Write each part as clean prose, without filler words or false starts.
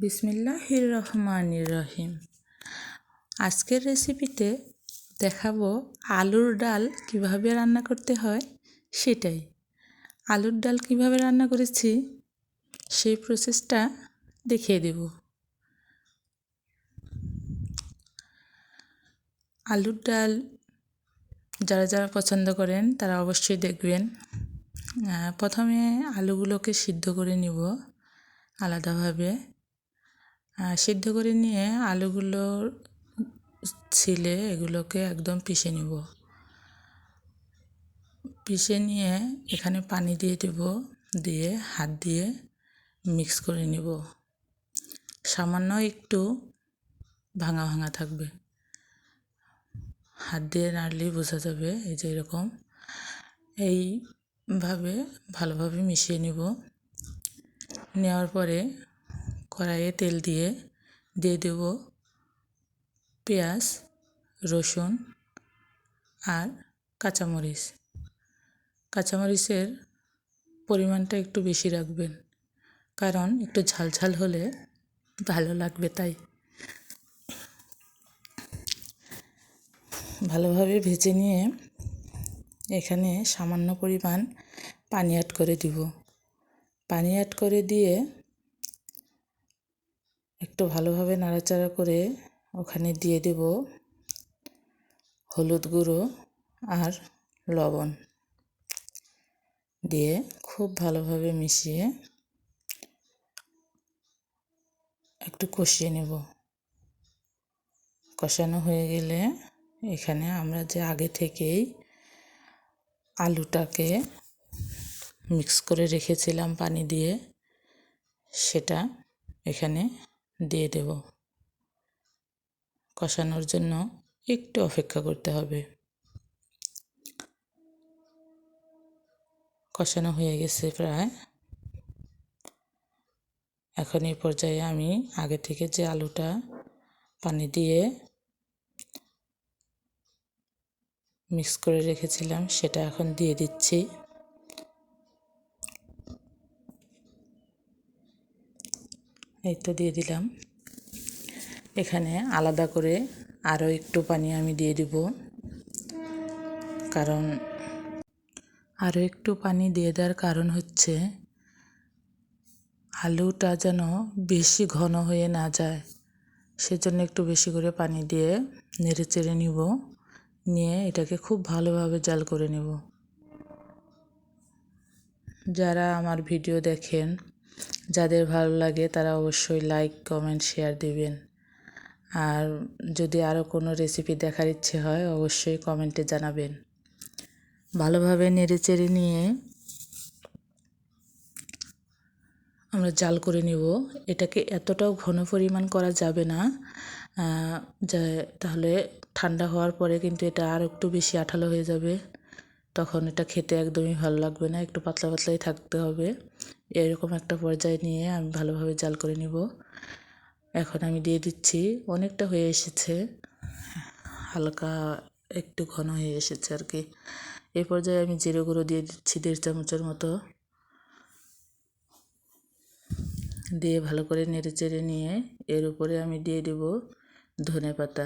বিসমিল্লাহির রহমানির রহিম। আজকের রেসিপিতে দেখাবো আলুর ডাল কিভাবে রান্না করতে হয় সেটাই। আলুর ডাল কিভাবে রান্না করেছি সেই প্রসেসটা দেখিয়ে দেব। আলুর ডাল যারা যারা পছন্দ করেন তারা অবশ্যই দেখবেন। প্রথমে আলুগুলোকে সিদ্ধ করে নিব আলাদাভাবে। সিদ্ধ করে নিয়ে আলুগুলো ছিলে এগুলোকে একদম পিষে নিব। পিষে নিয়ে এখানে পানি দিয়ে দেব, দিয়ে হাত দিয়ে মিক্স করে নিব। সামান্য একটু ভাঙা ভাঙা থাকবে, হাত দিয়ে নাড়লেই বোঝা যাবে। এই যে এরকম, এইভাবে ভালোভাবে মিশিয়ে নিব। নেওয়ার পরে কড়াইয়ে তেল দিয়ে দেব পেঁয়াজ, রসুন আর কাঁচামরিচ। কাঁচামরিচের পরিমাণটা একটু বেশি রাখবেন, কারণ একটু ঝাল ঝাল হলে ভালো লাগবে। তাই ভালোভাবে ভেজে নিয়ে এখানে সামান্য পরিমাণ পানি অ্যাড করে দিব। পানি অ্যাড করে দিয়ে একটু ভালোভাবে নাড়াচাড়া করে ওখানে দিয়ে দেব হলুদ গুঁড়ো আর লবণ, দিয়ে খুব ভালোভাবে মিশিয়ে একটু কষিয়ে নেব। কষানো হয়ে গেলে এখানে আমরা যে আগে থেকেই আলুটাকে মিক্স করে রেখেছিলাম পানি দিয়ে, সেটা এখানে দিয়ে দেব। কষানোর জন্য একটু অপেক্ষা করতে হবে। কষানো হয়ে গেছে প্রায়। এখন এই পর্যায়ে আমি আগে থেকে যে আলুটা পানি দিয়ে মিক্স করে রেখেছিলাম সেটা এখন দিয়ে দিচ্ছি। এই তো দিয়ে দিলাম। এখানে আলাদা করে আরও একটু পানি আমি দিয়ে দিব, কারণ আরও একটু পানি দিয়ে দেওয়ার কারণ হচ্ছে আলুটা যেন বেশি ঘন হয়ে না যায়, সেজন্য একটু বেশি করে পানি দিয়ে নেড়ে চেড়ে নিব। নিয়ে এটাকে খুব ভালোভাবে জাল করে নেব। যারা আমার ভিডিও দেখেন, যাদের ভালো লাগে তারা অবশ্যই লাইক, কমেন্ট, শেয়ার দিবেন। আর যদি আরও কোনো রেসিপি দেখার ইচ্ছে হয় অবশ্যই কমেন্টে জানাবেন। ভালোভাবে নেড়ে চেড়ে নিয়ে আমরা জাল করে নিব। এটাকে এতটাও ঘন পরিমাণ করা যাবে না, তাহলে ঠান্ডা হওয়ার পরে কিন্তু এটা আর একটু বেশি আঠালো হয়ে যাবে, তখন এটা খেতে একদমই ভালো লাগবে না। একটু পাতলা পাতলাই থাকতে হবে। এরকম একটা পর্যায়ে নিয়ে আমি ভালোভাবে জাল করে নিব। এখন আমি দিয়ে দিচ্ছি, অনেকটা হয়ে এসেছে, হালকা একটু ঘন হয়ে এসেছে আর কি। এই পর্যায়ে আমি জিরে গুঁড়ো দিয়ে দিচ্ছি 1.5 চামচের মতো, দিয়ে ভালো করে নেড়ে চেড়ে নিয়ে এর উপরে আমি দিয়ে দেব ধনেপাতা।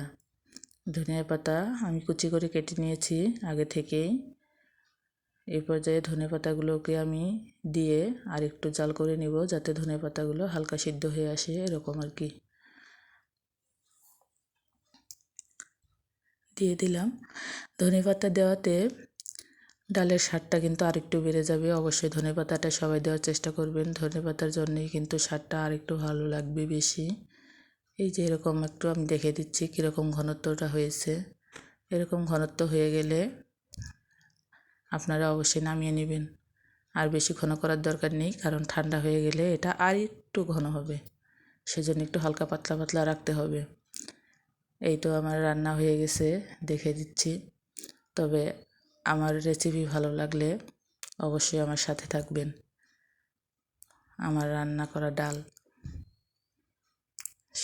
ধনেপাতা আমি কুচি করে কেটে নিয়েছি আগে থেকেই। এই পর্যায়ে ধনেপাতাগুলোকে আমি দিয়ে আর একটু জাল করে নিব, যাতে ধনেপাতাগুলো হালকা সিদ্ধ হয়ে আসে, এরকম আর কি। দিয়ে দিলাম। ধনেপাতা দেওয়াতে ডালের স্বাদটা কিন্তু আরেকটু বেড়ে যাবে। অবশ্যই ধনেপাতাটা সবাই দেওয়ার চেষ্টা করবেন, ধনেপাতার জন্যই কিন্তু স্বাদটা আরেকটু ভালো লাগবে বেশি। এই যে এরকম একটু আমি দেখে দিচ্ছি কীরকম ঘনত্বটা হয়েছে। এরকম ঘনত্ব হয়ে গেলে আপনারা অবশ্যই নামিয়ে নেবেন। আর বেশি ঘন করার দরকার নেই, কারণ ঠান্ডা হয়ে গেলে এটা আর একটু ঘন হবে, সেজন্য একটু হালকা পাতলা পাতলা রাখতে হবে। এই তো আমার রান্না হয়ে গেছে, দেখে দিচ্ছি। তবে আমার রেসিপি ভালো লাগলে অবশ্যই আমার সাথে থাকবেন। আমার রান্না করা ডাল।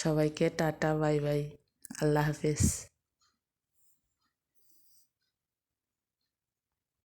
সবাইকে টাটা, বাই বাই, আল্লাহ হাফেজ।